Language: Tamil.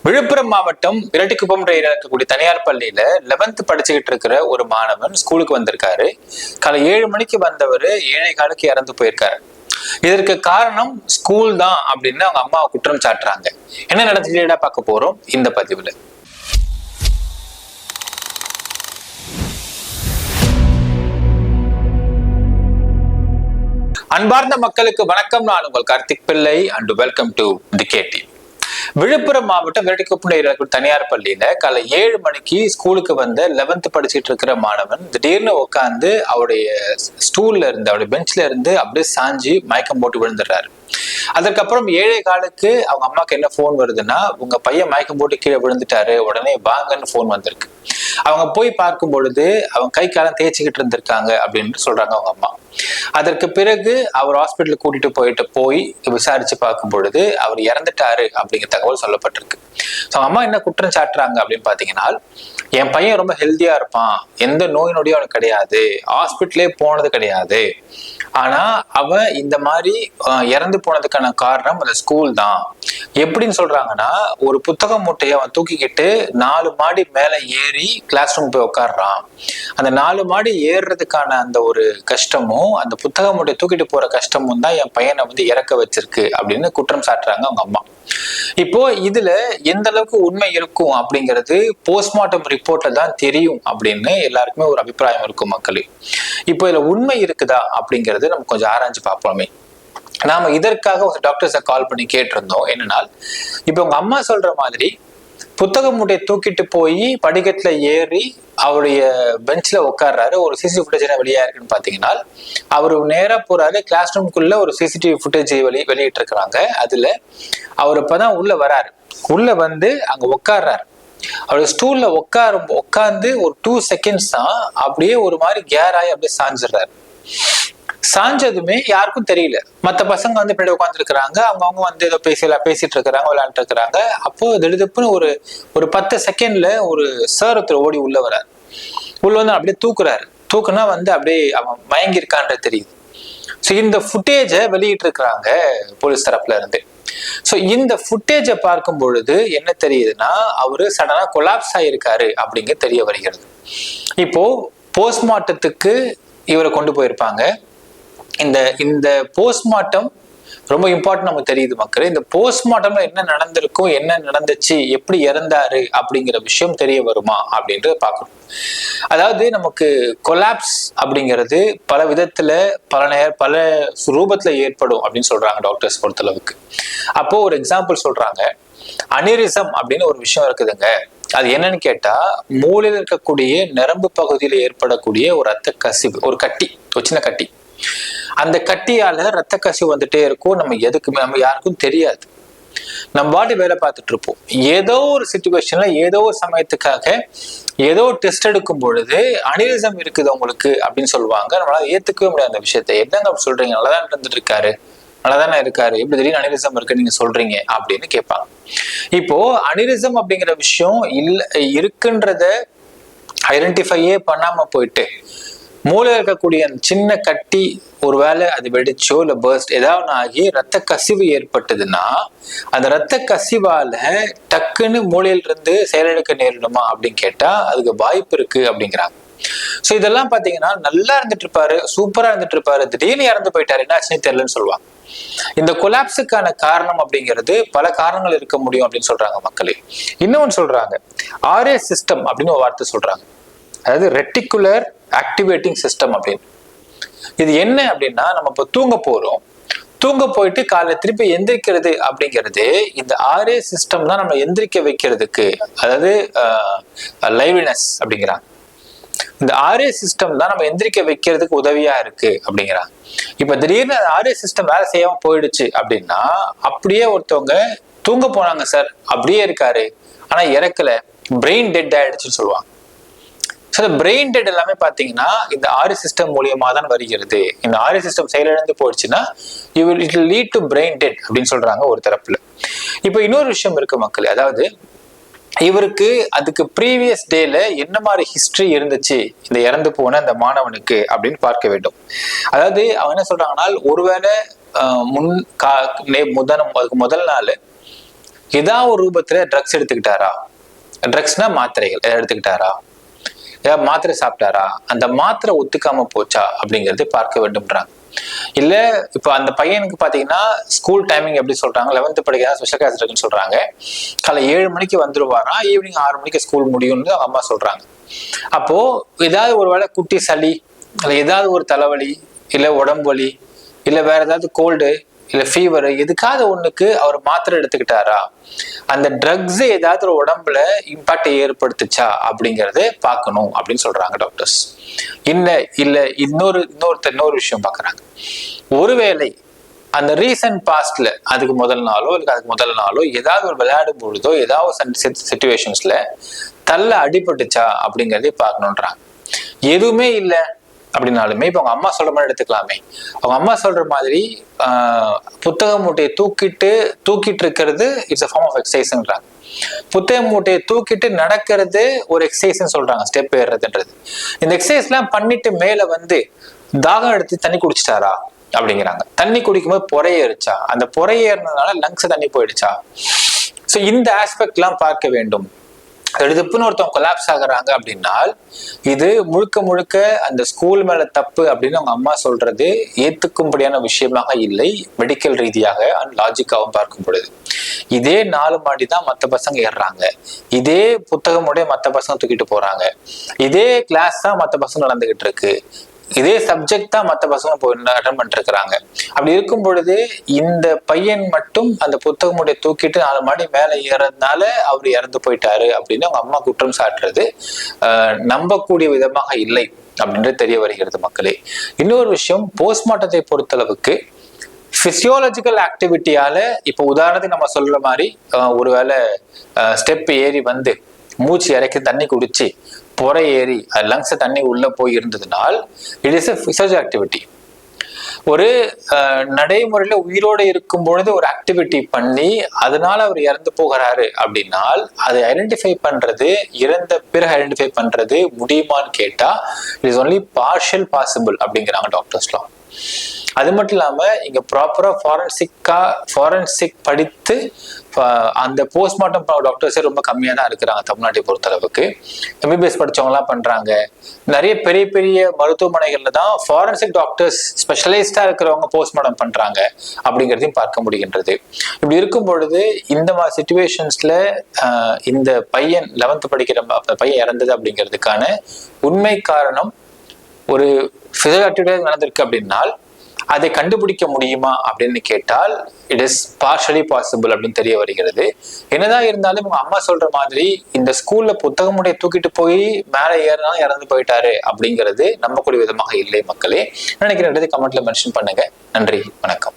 விழுப்புரம் மாவட்டம் இரட்டிக்குப்பம் இருக்கக்கூடிய தனியார் பள்ளியில 11th படிச்சுக்கிட்டு இருக்கிற ஒரு மாணவன் ஸ்கூலுக்கு வந்திருக்காரு. காலை 7 மணிக்கு வந்தவர் 7:15 இறந்து போயிருக்காரு. இதற்கு காரணம் ஸ்கூல் தான் அப்படின்னு அவங்க அம்மா குற்றம் சாட்டுறாங்க. என்ன நடந்துச்சுடா பார்க்க போறோம் இந்த பதிவுல. அன்பார்ந்த மக்களுக்கு வணக்கம். நான் உங்கள் கார்த்திக் பிள்ளை அண்ட் வெல்கம் டு தி கேடி. விழுப்புரம் மாவட்டம் இரட்டிக்குப்பம் தனியார் பள்ளியில காலை 7 மணிக்கு ஸ்கூலுக்கு வந்த 11th படிச்சுட்டு இருக்கிற மாணவன் திடீர்னு உட்காந்து அவருடைய ஸ்டூல்ல இருந்து அவருடைய பெஞ்ச்ல இருந்து அப்படியே சாஞ்சி மயக்கம் போட்டு விழுந்துடுறாரு. அதுக்கப்புறம் 7:15 அவங்க அம்மாக்கு என்ன போன் வருதுன்னா, உங்க பையன் மயக்கம் போட்டு கீழே விழுந்துட்டாரு, உடனே வாங்கன்னு போன் வந்திருக்கு. அவங்க போய் பார்க்கும் பொழுது அவங்க கை காலம் தேய்ச்சிக்கிட்டு இருந்திருக்காங்க அப்படின்னு சொல்றாங்க அவங்க அம்மா. அதற்கு பிறகு அவர் ஹாஸ்பிட்டலுக்கு கூட்டிட்டு போய் விசாரிச்சு பார்க்கும் பொழுது அவர் இறந்துட்டாரு அப்படிங்கிற தகவல் சொல்லப்பட்டிருக்கு. அம்மா என்ன குற்றம் சாட்டுறாங்க அப்படின்னு பாத்தீங்கன்னா, என் பையன் ரொம்ப ஹெல்த்தியா இருப்பான், எந்த நோய் நொடியும் அவனுக்கு கிடையாது, ஹாஸ்பிட்டலே போனது கிடையாது, ஆனா அவன் இந்த மாதிரி இறந்து போனதுக்கான காரணம் அந்த ஸ்கூல் தான். எப்படின்னு சொல்றாங்கன்னா, ஒரு புத்தக மூட்டையை அவன் தூக்கிக்கிட்டு 4 மாடி மேல ஏறி கிளாஸ் ரூம் போய் உட்காடுறான். அந்த 4 மாடி ஏறுறதுக்கான அந்த ஒரு கஷ்டமும் அந்த புத்தக மூட்டையை தூக்கிட்டு போற கஷ்டமும் தான் என் பையனை இறக்க வச்சிருக்கு அப்படின்னு குற்றம் சாட்டுறாங்க அவங்க அம்மா. இப்போ இதுல எந்த அளவுக்கு உண்மை இருக்கும் அப்படிங்கிறது போஸ்ட்மார்ட்டம் ரிப்போர்ட்ல தான் தெரியும் அப்படின்னு எல்லாருக்குமே ஒரு அபிப்பிராயம் இருக்கும் மக்களே. இப்போ இதுல உண்மை இருக்குதா அப்படிங்கிறது நம்ம கொஞ்சம் ஆராய்ஞ்சு பார்ப்போமே. நாம இதற்காக ஒரு டாக்டர்ஸை கால் பண்ணி கேட்டிருந்தோம். என்னன்னா, இப்ப உங்க அம்மா சொல்ற மாதிரி புத்தக மூட்டையை தூக்கிட்டு போய் படிக்கட்டுல ஏறி அவருடைய பெஞ்ச்ல உட்கார்றாரு. ஒரு சிசிடிவி ஃபுட்டேஜ் என்ன வெளியா இருக்குன்னு பாத்தீங்கன்னா, அவரு நேரா போறாரு கிளாஸ் ரூம்குள்ள. ஒரு சிசிடிவி ஃபுட்டேஜ் வெளியிட்டு இருக்கிறாங்க. அதுல அவர் இப்பதான் உள்ள வராரு. உள்ள வந்து அங்க உட்கார்றாரு. அவருடைய ஸ்டூல்ல உட்கார்ந்து ஒரு 2 செகண்ட்ஸ் தான் அப்படியே ஒரு மாதிரி கேர் ஆகி அப்படியே சாஞ்சிடுறாரு. சாஞ்சதுமே யாருக்கும் தெரியல. மற்ற பசங்க பின்னாடி உட்கார்ந்து இருக்கிறாங்க. அவங்கவுங்க ஏதோ பேசிட்டு இருக்கிறாங்க, விளையாண்டு இருக்கிறாங்க. அப்போ திடுப்புன்னு ஒரு 10 செகண்ட்ல ஒரு சார் ஒருத்தர் ஓடி உள்ள வராரு. உள்ள வந்து அப்படியே தூக்குறாரு. தூக்குனா அப்படியே அவன் மயங்கி இருக்கான்றது தெரியுது. ஸோ இந்த ஃபுட்டேஜை வெளியிட்டு இருக்கிறாங்க போலீஸ் தரப்புல இருந்து. ஸோ இந்த ஃபுட்டேஜை பார்க்கும் பொழுது என்ன தெரியுதுன்னா, அவரு சடனா கொலாப்ஸ் ஆயிருக்காரு அப்படிங்க தெரிய வருகிறது. இப்போ போஸ்ட்மார்ட்டத்துக்கு இவரை கொண்டு போயிருப்பாங்க. இந்த போஸ்ட்மார்ட்டம் ரொம்ப இம்பார்ட்டன்ட் நமக்கு தெரியுது மக்களே. இந்த போஸ்ட்மார்ட்டம்ல என்ன நடந்திருக்கும், என்ன நடந்துச்சு, எப்படி இறந்தாரு அப்படிங்கிற விஷயம் தெரிய வருமா அப்படின்றத பார்க்கணும். அதாவது நமக்கு கொலாப்ஸ் அப்படிங்கிறது பல விதத்துல பல ரூபத்துல ஏற்படும் அப்படின்னு சொல்றாங்க டாக்டர்ஸ் பொறுத்தளவுக்கு. அப்போ ஒரு எக்ஸாம்பிள் சொல்றாங்க, அனிரிசம் அப்படின்னு ஒரு விஷயம் இருக்குதுங்க. அது என்னன்னு கேட்டா, மூளையில் இருக்கக்கூடிய நரம்பு பகுதியில ஏற்படக்கூடிய ஒரு ரத்த கசிவு, ஒரு கட்டி, ஒரு சின்ன கட்டி. அந்த கட்டியால ரத்த கசிவு வந்துட்டே இருக்கும். நம்ம யாருக்கும் தெரியாது. நம்ம பாடி வேலை பார்த்துட்டு இருப்போம். ஏதோ ஒரு சிச்சுவேஷன்ல ஏதோ ஒரு சமயத்துக்காக ஏதோ டெஸ்ட் எடுக்கும் பொழுது அனிரிசம் இருக்குது உங்களுக்கு அப்படின்னு சொல்லுவாங்க. நம்மளால ஏத்துக்கவே முடியாது அந்த விஷயத்த. என்னங்க அப்படி சொல்றீங்க, நல்லாதான் இருந்துட்டு இருக்காரு, நல்லாதானே இருக்காரு, எப்படி திடீர்னு அனிரிசம் இருக்கு நீங்க சொல்றீங்க அப்படின்னு கேட்பாங்க. இப்போ அனிரிசம் அப்படிங்கிற விஷயம் இருக்குன்றத ஐடென்டிஃபையே பண்ணாம போயிட்டு மூளையில் இருக்கக்கூடிய அந்த சின்ன கட்டி ஒருவேளை அது வெடிச்சோ இல்ல பர்ஸ்ட் ஏதாவது ஆகி ரத்த கசிவு ஏற்பட்டதுன்னா, அந்த ரத்த கசிவால டக்குன்னு மூளையில இருந்து செயலிழக்க நேரிடுமா அப்படின்னு கேட்டா அதுக்கு வாய்ப்பு இருக்கு அப்படிங்கிறாங்க. சோ இதெல்லாம் பாத்தீங்கன்னா, நல்லா இருந்துட்டு இருப்பாரு, சூப்பரா இருந்துட்டு இருப்பாரு, திடீர்னு இறந்து போயிட்டாரு, என்ன ஆச்சுன்னு தெரியலன்னு சொல்லுவாங்க. இந்த கொலாப்ஸுக்கான காரணம் அப்படிங்கிறது பல காரணங்கள் இருக்க முடியும் அப்படின்னு சொல்றாங்க மக்களே. இன்னொன்னு சொல்றாங்க, RA சிஸ்டம் அப்படின்னு ஒரு வார்த்தை சொல்றாங்க. அதாவது ரெட்டிகுலர் ஆக்டிவேட்டிங் சிஸ்டம் அப்படின்னு. இது என்ன அப்படின்னா, நம்ம இப்போ தூங்க போயிட்டு காலைல திருப்பி எந்திரிக்கிறது அப்படிங்கிறது இந்த RA சிஸ்டம் தான் நம்ம எந்திரிக்க வைக்கிறதுக்கு, அதாவது லைவ்லினஸ் அப்படிங்கிறாங்க. இந்த RA சிஸ்டம் தான் நம்ம எந்திரிக்க வைக்கிறதுக்கு உதவியா இருக்கு அப்படிங்கிறாங்க. இப்ப திடீர்னு RA சிஸ்டம் வேலை செய்யாம போயிடுச்சு அப்படின்னா, அப்படியே ஒருத்தவங்க தூங்க போனாங்க சார், அப்படியே இருக்காரு, ஆனா இறக்கல, பிரெயின் டெட் ஆயிடுச்சுன்னு சொல்லுவாங்க. பிரெயின் டெட் எல்லாமே பாத்தீங்கன்னா இந்த RA சிஸ்டம் மூலியமா தான் வருகிறது. இந்த RA சிஸ்டம் செயலிழந்து போயிடுச்சுன்னா it will lead to brain dead அப்படின்னு சொல்றாங்க ஒரு தரப்புல. இப்போ இன்னொரு விஷயம் இருக்கு மக்களே. அதாவது இவருக்கு அதுக்கு ப்ரீவியஸ் டேல என்ன மாதிரி ஹிஸ்டரி இருந்துச்சு இந்த இறந்து போன அந்த மாணவனுக்கு அப்படின்னு பார்க்க வேண்டும். அதாவது அவங்க என்ன சொல்றாங்கன்னா, ஒருவேளை அதுக்கு முதல் நாள் ஏதாவது ஒரு ரூபத்துல ட்ரக்ஸ் எடுத்துக்கிட்டாரா, ட்ரக்ஸ்னா மாத்திரைகள் எடுத்துக்கிட்டாரா, ஏதாவது மாத்திரை சாப்பிட்டாரா, அந்த மாத்திரை ஒத்துக்காம போச்சா அப்படிங்கறது பார்க்க வேண்டும்ன்றாங்க. இல்ல இப்ப அந்த பையனுக்கு பாத்தீங்கன்னா ஸ்கூல் டைமிங் எப்படி சொல்றாங்க, 11th படிக்க ஸ்பெஷல் கிளாஸ் இருக்குன்னு சொல்றாங்க. காலை 7 மணிக்கு வந்துருவாரா, ஈவினிங் 6 மணிக்கு ஸ்கூல் முடியும்னு அவங்க அம்மா சொல்றாங்க. அப்போ ஏதாவது ஒரு வேளை குட்டி சளி, இல்ல ஏதாவது ஒரு தலைவலி, இல்ல உடம்பு வலி, இல்ல வேற ஏதாவது கோல்டு, இல்ல ஃபீவர், எதுக்காவது ஒண்ணுக்கு அவர் மாத்திரை எடுத்துக்கிட்டாரா, அந்த ட்ரக்ஸ் ஏதாவது ஒரு உடம்புல இம்பாக்ட் ஏற்படுத்துச்சா அப்படிங்கறத பார்க்கணும் அப்படின்னு சொல்றாங்க டாக்டர்ஸ். இல்ல இன்னொரு விஷயம் பாக்குறாங்க. ஒருவேளை அந்த ரீசன்ட் பாஸ்ட்ல அதுக்கு முதல் நாளோ இல்ல அதுக்கு முதல் நாளோ ஏதாவது ஒரு விளையாடும் பொழுதோ ஏதாவது சிச்சுவேஷன்ஸ்ல தள்ள அடிபட்டுச்சா அப்படிங்கறதே பார்க்கணும்ன்றாங்க. எதுவுமே இல்லை அப்படின்னாலுமே இப்ப அவங்க அம்மா சொல்ற மாதிரி எடுத்துக்கலாமே. அவங்க அம்மா சொல்ற மாதிரி புத்தக மூட்டையை தூக்கிட்டு இருக்கிறது இட்ஸ் a form of exerciseன்றாங்க. புத்தக மூட்டையை தூக்கிட்டு நடக்கிறது ஒரு எக்ஸசைஸ்ன்னு சொல்றாங்க, ஸ்டெப் ஏறுறதுன்றது. இந்த எக்ஸசைஸ் எல்லாம் பண்ணிட்டு மேல வந்து தாகம் எடுத்து தண்ணி குடிச்சிட்டாரா அப்படிங்கிறாங்க. தண்ணி குடிக்கும்போது பொறையேறிச்சா, அந்த பொறையேறினதுனால லங்ஸ் தண்ணி போயிடுச்சா. சோ இந்த ஆஸ்பெக்ட் எல்லாம் பார்க்க வேண்டும். திடுப்புன்னு ஒருத்தவங்க கொலாப்ஸ் ஆகுறாங்க அப்படின்னா இது முழுக்க அந்த ஸ்கூல் மேல தப்பு அப்படின்னு அவங்க அம்மா சொல்றது ஏத்துக்கும்படியான விஷயமாக இல்லை, மெடிக்கல் ரீதியாக அண்ட் லாஜிக்காவும் பார்க்கும் பொழுது. இதே 4 மாடி தான் மற்ற பசங்க ஏறுறாங்க, இதே புத்தகமுடைய மற்ற பசங்க தூக்கிட்டு போறாங்க, இதே கிளாஸ் தான் மற்ற பசங்க நடந்துகிட்டு இருக்கு, இதே சப்ஜெக்ட் தான் மற்ற பசங்க அட்டன் பண்ணிட்டு இருக்கிறாங்க. அப்படி இருக்கும் பொழுது இந்த பையன் மட்டும் அந்த புத்தகமுடைய தூக்கிட்டு 4 மாடி மேல ஏறதுனால அவர் இறந்து போயிட்டாரு அப்படின்னு அவங்க அம்மா குற்றம் சாட்டுறது நம்பக்கூடிய விதமாக இல்லை அப்படின்றது தெரிய வருகிறது மக்களே. இன்னொரு விஷயம், போஸ்ட்மார்ட்டத்தை பொறுத்தளவுக்கு பிசியோலஜிக்கல் ஆக்டிவிட்டியால இப்ப உதாரணத்துக்கு நம்ம சொல்ற மாதிரி ஒருவேளை ஸ்டெப் ஏறி வந்து மூச்சு இறக்கி தண்ணி குடிச்சு பொறை ஏறி லங்ஸ் தண்ணி உள்ள போய் இருந்ததுனால் it is a physiological activity. ஒரு நடைமுறையில உயிரோடு இருக்கும் பொழுது ஒரு ஆக்டிவிட்டி பண்ணி அதனால அவர் இறந்து போகிறாரு அப்படின்னால் அதை ஐடென்டிஃபை பண்றது, இறந்த பிறகு ஐடென்டிஃபை பண்றது முடியுமான்னு கேட்டா it is only partial possible அப்படிங்கிறாங்க டாக்டர்ஸ்லாம். அது மட்டும் இல்லாம இங்க ப்ராப்பரா ஃபாரன்சிக் படித்து அந்த போஸ்ட்மார்ட்டம் டாக்டர்ஸே ரொம்ப கம்மியா தான் இருக்கிறாங்க தமிழ்நாட்டை பொறுத்தளவுக்கு. MBBS படிச்சவங்க எல்லாம் பண்றாங்க. நிறைய பெரிய மருத்துவமனைகள்ல தான் ஃபாரன்சிக் டாக்டர்ஸ் ஸ்பெஷலைஸ்டா இருக்கிறவங்க போஸ்ட்மார்ட்டம் பண்றாங்க அப்படிங்கிறதையும் பார்க்க முடிகின்றது. இப்படி இருக்கும் பொழுது இந்த மாதிரி சிச்சுவேஷன்ஸ்ல இந்த பையன் 11th படிக்கிற பையன் இறந்தது அப்படிங்கிறதுக்கான உண்மை காரணம் ஒரு பிசிக்கல் ஆக்டிவிட்டி நடந்திருக்கு அப்படின்னால் அதை கண்டுபிடிக்க முடியுமா அப்படின்னு கேட்டால் இட் இஸ் பார்ஷலி பாசிபிள் அப்படின்னு தெரிய வருகிறது. என்னதான் இருந்தாலும் உங்க அம்மா சொல்ற மாதிரி இந்த ஸ்கூல்ல புத்தகமுடைய தூக்கிட்டு போய் மேல ஏறினாலும் இறந்து போயிட்டாரு அப்படிங்கிறது நம்பக்கூடிய விதமாக இல்லை மக்களே. நினைக்கிறேன் கமெண்ட்ல மென்ஷன் பண்ணுங்க. நன்றி, வணக்கம்.